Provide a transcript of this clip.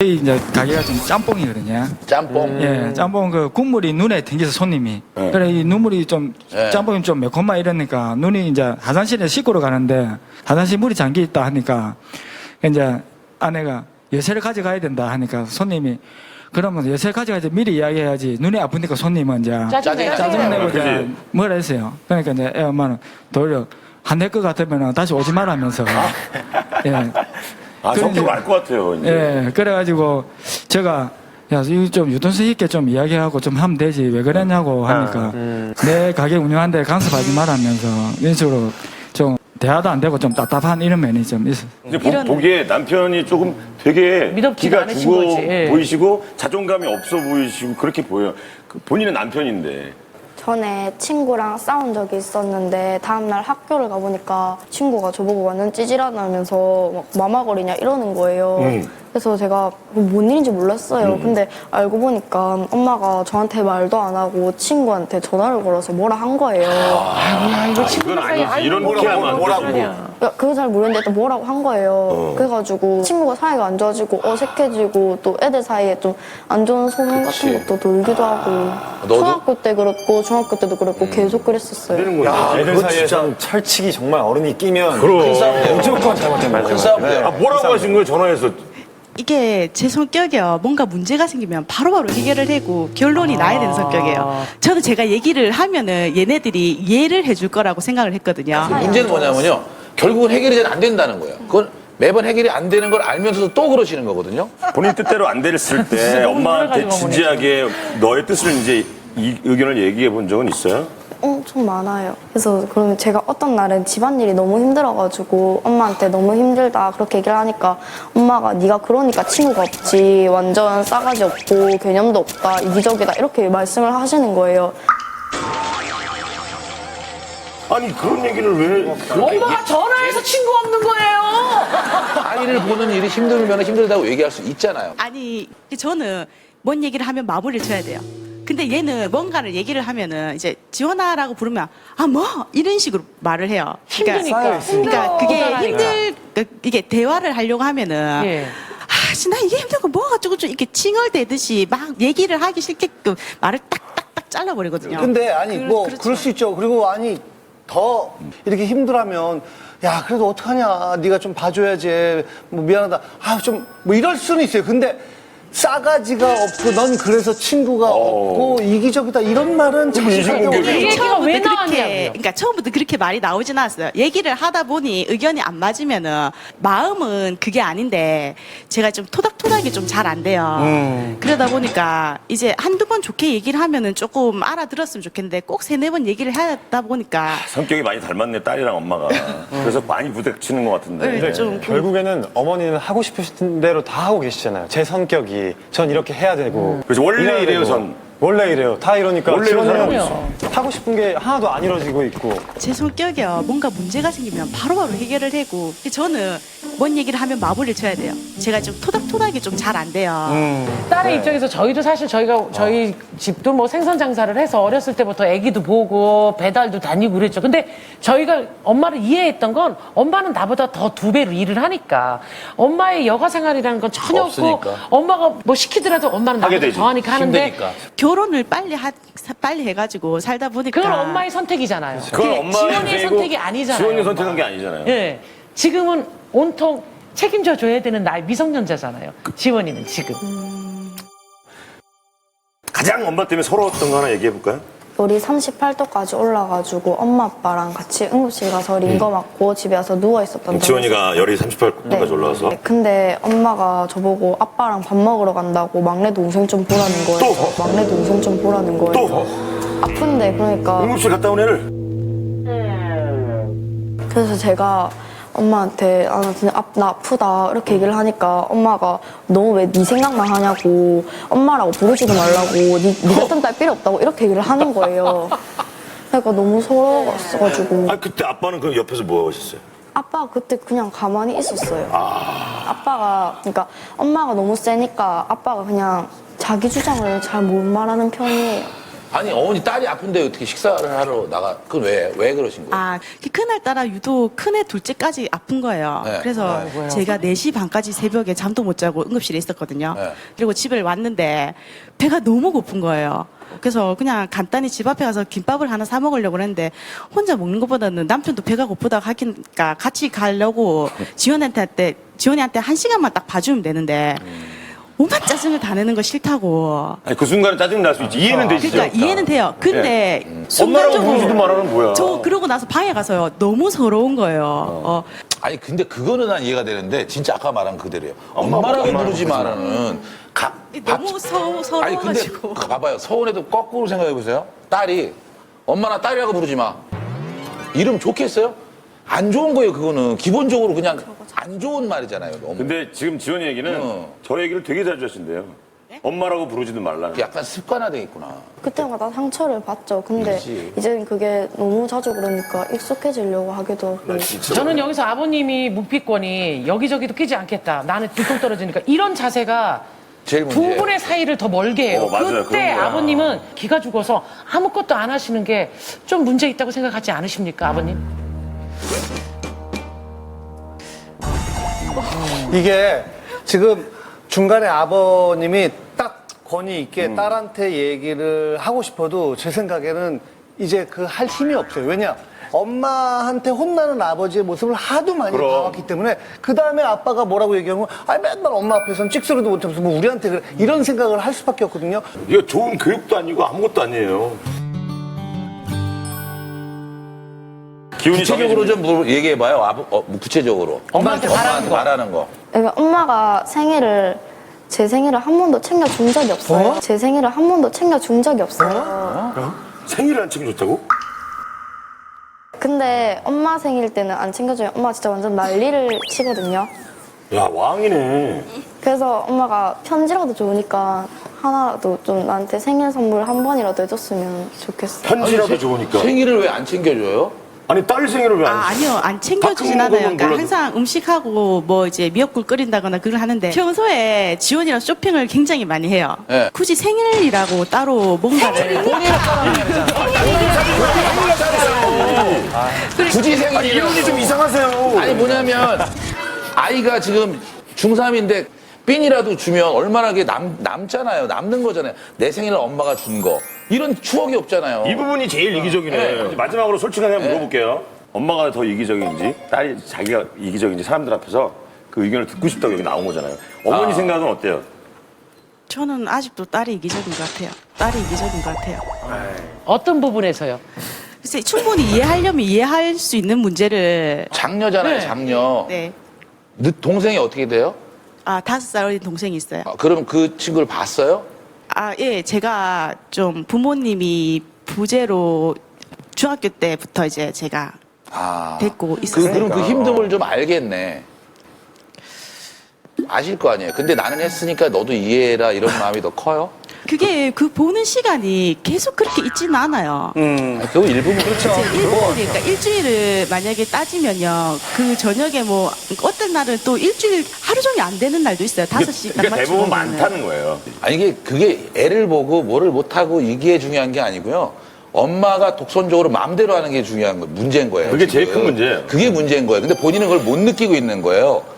저희 이제 가게가 좀 짬뽕이거든요. 짬뽕? 예, 짬뽕 그 국물이 눈에 ting겨서 손님이. 그래 이 눈물이 좀 짬뽕이 좀 매콤마 이러니까 눈이 이제 화장실에 씻고로 가는데 화장실 물이 잠겨 있다 하니까 이제 아내가 열쇠를 가져가야 된다 하니까 손님이 그러면 열쇠 가져가야지 미리 이야기해야지 눈이 아프니까 손님은 이제 짜증내고 이제 뭐라 했어요. 그러니까 이제 애 엄마는 도리어 안 될 것 같으면 다시 오지 말라면서. 예. 아, 성격 알 것 같아요, 이제. 예, 그래가지고 제가 야, 이거 좀 유턴스 있게 좀 이야기하고 좀 하면 되지 왜 그랬냐고 하니까 내 가게 운영하는데 간섭하지 말라면서 이런 식으로 좀 대화도 안 되고 좀 답답한 이런 면이 좀 있어요. 근데 보기에 남편이 조금 되게 미덥지가 기가 않으신 죽어 거지, 예. 보이시고 자존감이 없어 보이시고 그렇게 보여요. 본인은 남편인데. 전에 친구랑 싸운 적이 있었는데 다음날 학교를 가보니까 친구가 저보고 완전 찌질하다면서 막 마마거리냐 이러는 거예요. 그래서 제가 뭔 일인지 몰랐어요. 근데 알고 보니까 엄마가 저한테 말도 안 하고 친구한테 전화를 걸어서 뭐라 한 거예요. 이거 이건 아니지. 이런 게 하면 뭐라고. 그거 잘 모르는데 또 뭐라고 한 거예요. 그래가지고 친구가 사이가 안 좋아지고 어색해지고 또 애들 사이에 좀 안 좋은 소문 같은 것도 돌기도 하고 초등학교 때 그렇고 중학교 때도 그렇고 계속 그랬었어요. 야, 애들 사이에서 철칙이 정말 어른이 끼면 그럼. 무조건 잘못된 거죠. 큰 싸움이에요. 아, 뭐라고 하신 거예요, 전화해서? 이게 제 성격이요. 뭔가 문제가 생기면 바로바로 해결을 하고 결론이 나야 되는 성격이에요. 저는 제가 얘기를 하면은 얘네들이 이해를 해줄 거라고 생각을 했거든요. 문제는 뭐냐면요. 결국은 해결이 잘 안 된다는 거예요. 그건 매번 해결이 안 되는 걸 알면서도 또 그러시는 거거든요. 본인 뜻대로 안 됐을 때 엄마한테 진지하게 너의 뜻을 이제 이 의견을 얘기해 본 적은 있어요? 엄청 많아요. 그래서 그러면 제가 어떤 날은 집안일이 너무 힘들어가지고 엄마한테 너무 힘들다 그렇게 얘기를 하니까 엄마가 네가 그러니까 친구가 없지 완전 싸가지 없고 개념도 없다 이기적이다 이렇게 말씀을 하시는 거예요. 아니, 그런 얘기를 왜 그렇게. 엄마가 전화해서 친구 없는 거예요. 아이를 보는 일이 힘들면 힘들다고 얘기할 수 있잖아요. 아니 저는 뭔 얘기를 하면 마무리를 쳐야 돼요. 근데 얘는 뭔가를 얘기를 하면은 이제 지원아라고 부르면 아 뭐 이런 식으로 말을 해요. 힘드니까. 그러니까 그게 힘들어. 이게 대화를 하려고 하면은 예. 나 이게 힘들고 뭐 어쩌고 좀 이렇게 칭얼대듯이 막 얘기를 하기 싫게끔 말을 딱딱딱 잘라버리거든요. 근데 아니 뭐 그렇죠. 그럴 수 있죠. 그리고 아니 더 이렇게 힘들하면 야 그래도 어떡하냐 네가 좀 봐줘야지 뭐 미안하다 아 좀 뭐 이럴 수는 있어요. 근데 싸가지가 없고 넌 그래서 친구가 없고 이기적이다 이런 말은 참 인신공격이에요. 이 얘기가 왜 그렇게 나왔냐고요. 그러니까 처음부터 그렇게 말이 나오진 않았어요. 얘기를 하다 보니 의견이 안 맞으면은 마음은 그게 아닌데 제가 좀 토닥토닥이 좀 잘 안 돼요. 그러다 보니까 이제 한두 번 좋게 얘기를 하면은 조금 알아들었으면 좋겠는데 꼭 세네 번 얘기를 하다 보니까 성격이 많이 닮았네, 딸이랑 엄마가. 그래서 많이 부딪히는 것 같은데. 네, 좀 결국에는 어머니는 하고 싶으신 대로 다 하고 계시잖아요. 제 성격이 전 이렇게 해야 되고 그래서 원래 이래야 이래요, 되고. 전. 원래 이래요. 다 이러니까 원래 이런 사람이 지원이는 하고 싶은 게 하나도 안 이루어지고 있고 제 성격이요. 뭔가 문제가 생기면 바로바로 해결을 하고 저는 뭔 얘기를 하면 마무리를 쳐야 돼요. 제가 좀 토닥토닥이 좀 잘 안 돼요. 딸의 입장에서 저희도 사실 저희 집도 뭐 생선 장사를 해서 어렸을 때부터 아기도 보고 배달도 다니고 그랬죠. 근데 저희가 엄마를 이해했던 건 엄마는 나보다 더 2배로 일을 하니까 엄마의 여가 생활이라는 건 전혀 없고 없으니까. 엄마가 뭐 시키더라도 엄마는 하게 나보다 되지. 더 하니까 하는데 힘드니까. 결혼을 빨리 해가지고 살다 보니까 그건 엄마의 선택이잖아요. 그건 그게 엄마의 지원이의 선택이고 선택이 아니잖아요. 지원이 선택한 게 아니잖아요. 예. 지금은 온통 책임져 줘야 되는 나이 미성년자잖아요. 지원이는 지금. 가장 엄마 때문에 서러웠던 거 하나 얘기해 볼까요? 열이 38도까지 올라가지고 엄마 아빠랑 같이 응급실 가서 링거 맞고 집에 와서 누워 있었던 적이 지원이가 열이 38도까지 올라와서. 네, 근데 엄마가 저보고 아빠랑 밥 먹으러 간다고 막내 동생 좀 보라는 거예요. 또? 막내 동생 좀 보라는 거예요. 또 아픈데 그러니까 응급실 갔다 온 애를. 그래서 제가 엄마한테 나 진짜 나 아프다 이렇게 얘기를 하니까 엄마가 너 왜 네 생각만 하냐고 엄마라고 부르지도 말라고 네 같은 딸 필요 없다고 이렇게 얘기를 하는 거예요. 그러니까 너무 서러웠어가지고 아, 그때 아빠는 그 옆에서 뭐 하셨어요? 아빠가 그때 그냥 가만히 있었어요. 아빠가 그러니까 엄마가 너무 세니까 아빠가 그냥 자기 주장을 잘 못 말하는 편이에요. 아니 어머니 딸이 아픈데 어떻게 식사를 하러 나가? 그건 왜 그러신 거예요? 아, 그날따라 유독 큰애 둘째까지 아픈 거예요. 네. 그래서 제가 4시 반까지 새벽에 잠도 못 자고 응급실에 있었거든요. 네. 그리고 집에 왔는데 배가 너무 고픈 거예요. 그래서 그냥 간단히 집 앞에 가서 김밥을 하나 사 먹으려고 했는데 혼자 먹는 것보다는 남편도 배가 고프다고 하니까 같이 가려고 지원이한테 1시간만 딱 봐주면 되는데 온갖 짜증을 다 내는 거 싫다고. 아니, 그 순간에 짜증 날 수 있지. 이해는 되시죠? 그러니까 이해는 돼요. 근데 엄마라고 부르지도 말하는 뭐야. 저 그러고 나서 방에 가서요. 너무 서러운 거예요. 아니 근데 그거는 난 이해가 되는데 진짜 아까 말한 그대로예요. 엄마라고 부르지 마라는 너무 아니 근데 서러워가지고. 봐봐요. 서운해도 거꾸로 생각해 보세요. 딸이 엄마나 딸이라고 부르지 마. 이름 좋겠어요? 안 좋은 거예요. 그거는 기본적으로 그냥 안 좋은 말이잖아요. 너무. 근데 지금 지원이 얘기는 저 얘기를 되게 자주 하신대요. 엄마라고 부르지도 말라는. 약간 습관화돼 있구나. 그때마다 상처를 받죠. 근데 그렇지. 이제는 그게 너무 자주 그러니까 익숙해지려고 하기도 하고. 저는 여기서 아버님이 묵비권이 여기저기도 끼지 않겠다. 나는 뒤통 떨어지니까 이런 자세가 제일 두 문제예요. 분의 사이를 더 멀게 해요. 맞아요. 그때 그런 거야. 아버님은 기가 죽어서 아무것도 안 하시는 게 좀 문제 있다고 생각하지 않으십니까, 아버님? 이게 지금 중간에 아버님이 딱 권위 있게 딸한테 얘기를 하고 싶어도 제 생각에는 이제 그 할 힘이 없어요. 왜냐? 엄마한테 혼나는 아버지의 모습을 하도 많이 그럼. 봐왔기 때문에 그 다음에 아빠가 뭐라고 얘기하면 맨날 엄마 앞에서는 찍소리도 못하면서 뭐 우리한테 그래 이런 생각을 할 수밖에 없거든요. 이거 좋은 교육도 아니고 아무것도 아니에요. 기운이 구체적으로 정해지면- 좀 얘기해봐요. 구체적으로. 엄마한테 말하는 거. 말하는 거. 그러니까 엄마가 제 생일을 한 번도 챙겨준 적이 없어요. 제 생일을 한 번도 챙겨준 적이 없어요. 생일을 안 챙겨줬다고? 근데 엄마 생일 때는 안 챙겨줘요. 엄마 진짜 완전 난리를 치거든요. 야, 왕이네. 그래서 엄마가 편지라도 좋으니까 하나라도 좀 나한테 생일 선물 한 번이라도 해줬으면 좋겠어. 편지라도 좋으니까. 생일을 왜 안 챙겨줘요? 아니, 딸 생일을 왜 안 아니요, 안 챙겨주진 가끔 않아요. 먹으면 그러니까 몰라도. 항상 음식하고 뭐 이제 미역국 끓인다거나 그걸 하는데 평소에 지원이랑 쇼핑을 굉장히 많이 해요. 네. 굳이 생일이라고 따로 뭔가를 굳이 생일이 이론이 좀 이상하세요. 아니 뭐냐면 아이가 지금 중3인데 핀이라도 주면 얼마나 그게 남잖아요. 남는 거잖아요. 내 생일을 엄마가 준 거. 이런 추억이 없잖아요. 이 부분이 제일 이기적이네. 네. 마지막으로 솔직하게 한번 물어볼게요. 엄마가 더 이기적인지, 딸이 자기가 이기적인지 사람들 앞에서 그 의견을 듣고 싶다고 여기 나온 거잖아요. 어머니 생각은 어때요? 저는 아직도 딸이 이기적인 것 같아요. 딸이 이기적인 것 같아요. 어떤 부분에서요? 글쎄 충분히 이해하려면 이해할 수 있는 문제를 장녀잖아요. 네. 장녀. 네. 동생이 어떻게 돼요? 5살 어린 동생이 있어요. 그럼 그 친구를 봤어요? 예, 제가 좀 부모님이 부재로 중학교 때부터 이제 제가 데리고 있었어요. 그럼 그 힘듦을 좀 알겠네. 아실 거 아니에요. 근데 나는 했으니까 너도 이해해라 이런 마음이 더 커요? 그게 그 보는 시간이 계속 그렇게 있지는 않아요. 그거 일부분 그렇죠. 그러니까 일주일을 만약에 따지면요. 그 저녁에 뭐 어떤 날은 또 일주일 하루 종일 안 되는 날도 있어요. 5시 딱 그러니까 맞추고 대부분 오면은. 많다는 거예요. 아니 그게 애를 보고 뭐를 못하고 이게 중요한 게 아니고요. 엄마가 독선적으로 마음대로 하는 게 중요한 거 문제인 거예요. 그게 지금. 제일 큰 문제예요. 그게 문제인 거예요. 근데 본인은 그걸 못 느끼고 있는 거예요.